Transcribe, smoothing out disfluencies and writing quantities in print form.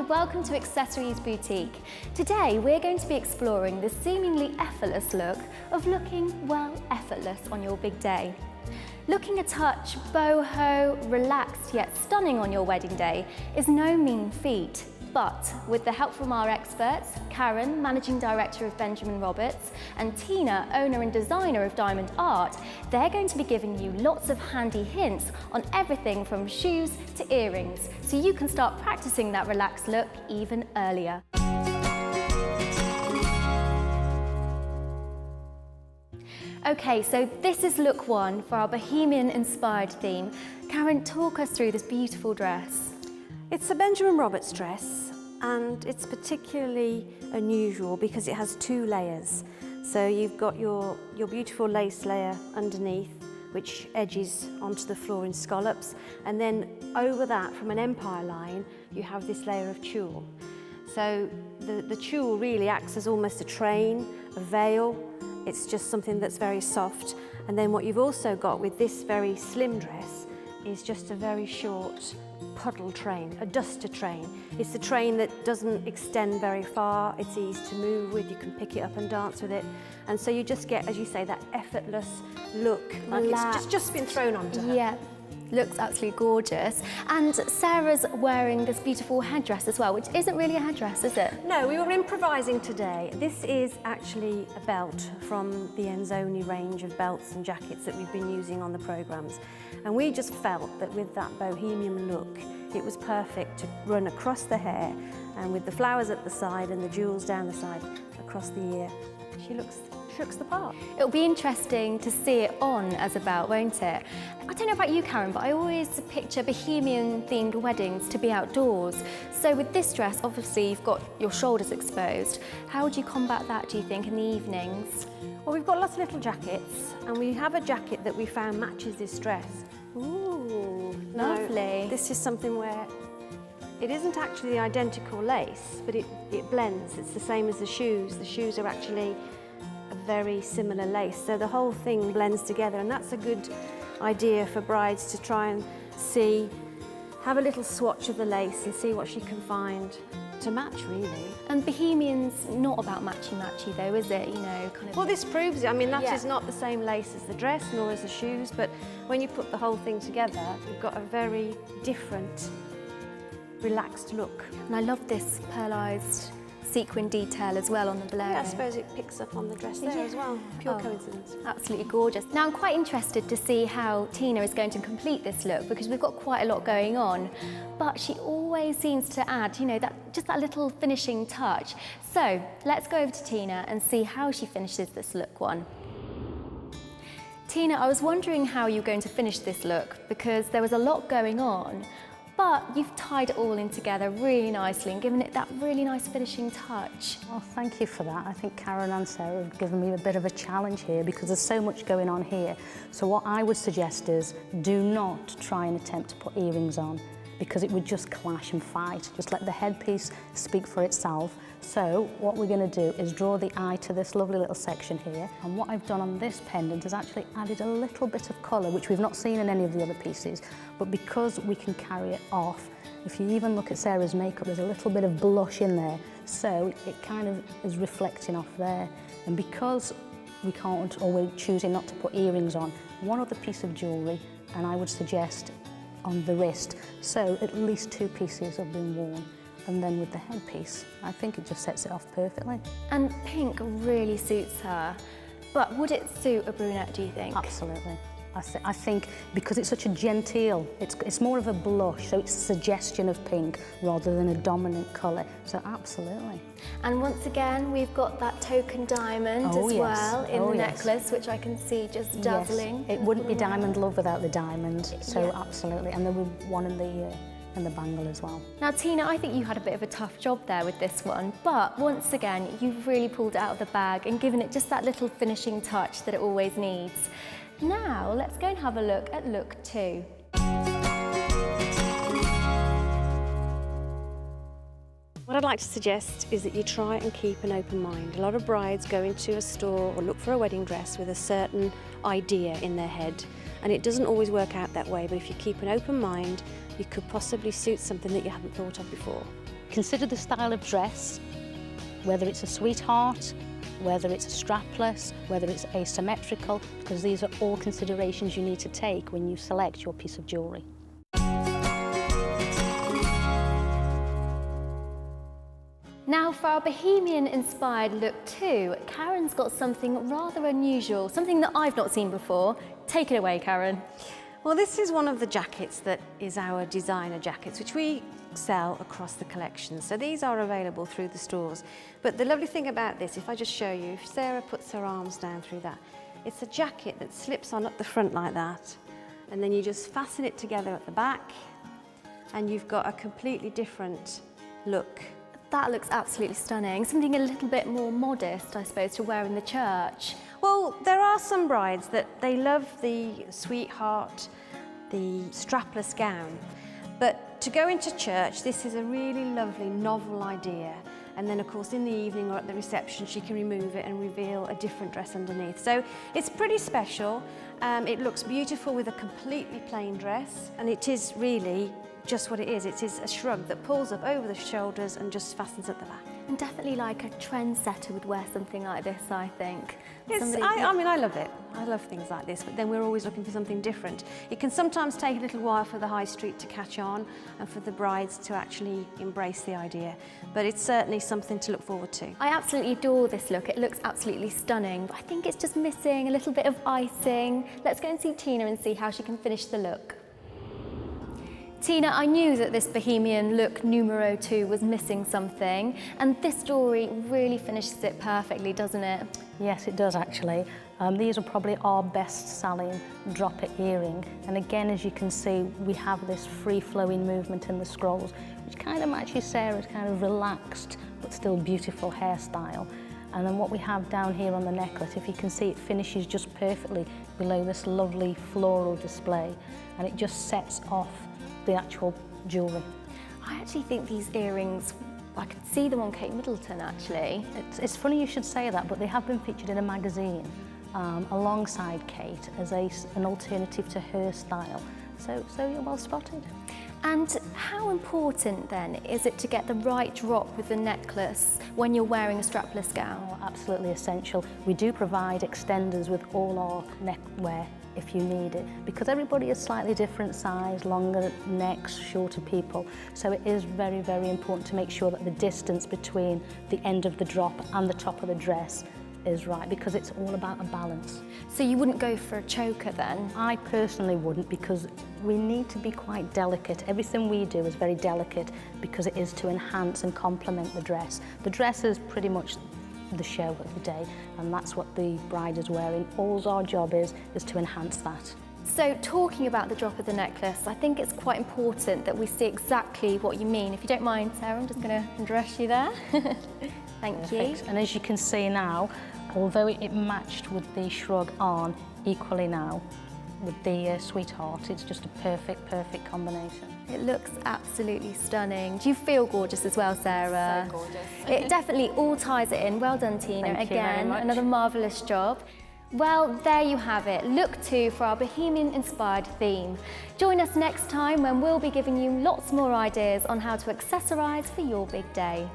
and welcome to Accessories Boutique. Today we're going to be exploring the seemingly effortless look of looking, well, effortless on your big day. Looking a touch boho, relaxed yet stunning on your wedding day is no mean feat. But with the help from our experts, Karen, Managing Director of Benjamin Roberts, and Tina, owner and designer of Diamond Art, they're going to be giving you lots of handy hints on everything from shoes to earrings, so you can start practicing that relaxed look even earlier. Okay, so this is look one for our bohemian-inspired theme. Karen, talk us through this beautiful dress. It's a Benjamin Roberts dress, and it's particularly unusual because it has two layers. So you've got your beautiful lace layer underneath, which edges onto the floor in scallops, and then over that, from an empire line, you have this layer of tulle. So the tulle really acts as almost a train, a veil. It's just something that's very soft. And then what you've also got with this very slim dress is just a very short puddle train, a duster train. It's a train that doesn't extend very far. It's easy to move with. You can pick it up and dance with it. And so you just get, as you say, that effortless look, like it's just been thrown onto her. Yeah, looks absolutely gorgeous. And Sarah's wearing this beautiful headdress as well, which isn't really a headdress, is it? No, we were improvising today. This is actually a belt from the Enzoni range of belts and jackets that we've been using on the programmes. And we just felt that with that bohemian look, it was perfect to run across the hair, and with the flowers at the side and the jewels down the side across the ear. She looks the part. It'll be interesting to see it on as a belt, won't it? I don't know about you, Karen, but I always picture bohemian-themed weddings to be outdoors. So with this dress, obviously you've got your shoulders exposed. How would you combat that, do you think, in the evenings? Well, we've got lots of little jackets, and we have a jacket that we found matches this dress. Ooh, lovely. Now, this is something where it isn't actually the identical lace, but it blends. It's the same as the shoes. The shoes are actually a very similar lace, so the whole thing blends together, and that's a good idea for brides to try and see, have a little swatch of the lace and see what she can find to match, really. And bohemian's not about matchy-matchy though, is it? You know, kind of. Well, this proves it. I mean, that is not the same lace as the dress nor as the shoes, but when you put the whole thing together, you've got a very different, relaxed look. And I love this pearlised sequin detail as well on the bolero. Yeah, I suppose it picks up on the dress there as well. Pure coincidence. Absolutely gorgeous. Now I'm quite interested to see how Tina is going to complete this look, because we've got quite a lot going on, but she always seems to add, you know, just that little finishing touch. So let's go over to Tina and see how she finishes this look one. Tina, I was wondering how you're going to finish this look, because there was a lot going on, but you've tied it all in together really nicely and given it that really nice finishing touch. Well, thank you for that. I think Karen and Sarah have given me a bit of a challenge here because there's so much going on here. So what I would suggest is do not try and attempt to put earrings on, because it would just clash and fight. Just let the headpiece speak for itself. So what we're going to do is draw the eye to this lovely little section here, and what I've done on this pendant is actually added a little bit of colour, which we've not seen in any of the other pieces, but because we can carry it off, if you even look at Sarah's makeup, there's a little bit of blush in there, so it kind of is reflecting off there. And because we can't, or we're choosing not to put earrings on, one other piece of jewellery, and I would suggest on the wrist, so at least two pieces have been worn. And then with the headpiece, I think it just sets it off perfectly. And pink really suits her, but would it suit a brunette, do you think? Absolutely. I think because it's such a genteel, it's more of a blush, so it's a suggestion of pink rather than a dominant colour, so absolutely. And once again, we've got that token diamond as well in the necklace, which I can see just dazzling. Yes. It wouldn't be DaimondLove without the diamond, so absolutely, and there would be one in the bangle as well. Now Tina, I think you had a bit of a tough job there with this one, but once again, you've really pulled it out of the bag and given it just that little finishing touch that it always needs. Now, let's go and have a look at look two. What I'd like to suggest is that you try and keep an open mind. A lot of brides go into a store or look for a wedding dress with a certain idea in their head, and it doesn't always work out that way, but if you keep an open mind, you could possibly suit something that you haven't thought of before. consider the style of dress, whether it's a sweetheart, whether it's a strapless, whether it's asymmetrical, because these are all considerations you need to take when you select your piece of jewellery. Now for our Bohemian-inspired look 2, Karen's got something rather unusual, something that I've not seen before. Take it away, Karen. Well, this is one of the jackets that is our designer jackets, which we sell across the collection. So these are available through the stores. But the lovely thing about this, if I just show you, if Sarah puts her arms down through that, it's a jacket that slips on up the front like that, and then you just fasten it together at the back, and you've got a completely different look. That looks absolutely stunning. Something a little bit more modest, I suppose, to wear in the church. Well, there are some brides that they love the sweetheart, the strapless gown. But to go into church, this is a really lovely, novel idea. And then, of course, in the evening or at the reception, she can remove it and reveal a different dress underneath. So it's pretty special. It looks beautiful with a completely plain dress. And it is really just what it is. It is a shrug that pulls up over the shoulders and just fastens at the back. And definitely like a trendsetter would wear something like this, I think. I mean, I love it. I love things like this, but then we're always looking for something different. It can sometimes take a little while for the high street to catch on and for the brides to actually embrace the idea, but it's certainly something to look forward to. I absolutely adore this look. It looks absolutely stunning, but I think it's just missing a little bit of icing. Let's go and see Tina and see how she can finish the look. Tina, I knew that this Bohemian look numero 2 was missing something, and this jewellery really finishes it perfectly, doesn't it? Yes, it does actually. These are probably our best-selling dropper earring, and again, as you can see, we have this free-flowing movement in the scrolls, which kind of matches Sarah's kind of relaxed but still beautiful hairstyle. And then what we have down here on the necklace, if you can see, it finishes just perfectly below this lovely floral display, and it just sets off the actual jewellery. I actually think these earrings, I could see them on Kate Middleton actually. It's funny you should say that, but they have been featured in a magazine alongside Kate as an alternative to her style. So you're well spotted. And how important then is it to get the right drop with the necklace when you're wearing a strapless gown? Oh, absolutely essential. We do provide extenders with all our neckwear if you need it, because everybody is slightly different size, longer necks, shorter people. So it is very, very important to make sure that the distance between the end of the drop and the top of the dress is right, because it's all about a balance. So you wouldn't go for a choker then? I personally wouldn't, because we need to be quite delicate. Everything we do is very delicate because it is to enhance and complement the dress. The dress is pretty much the show of the day, and that's what the bride is wearing. All our job is to enhance that. So talking about the drop of the necklace, I think it's quite important that we see exactly what you mean. If you don't mind, Sarah, I'm just going to undress you there. Thank you. And as you can see now, although it matched with the shrug on equally now with the sweetheart, it's just a perfect combination. It looks absolutely stunning. Do you feel gorgeous as well, Sarah? So gorgeous. It definitely all ties it in. Well done, Tina. Thank you very Again, much. another marvellous job. Well, there you have it. Look 2 for our Bohemian-inspired theme. Join us next time when we'll be giving you lots more ideas on how to accessorise for your big day.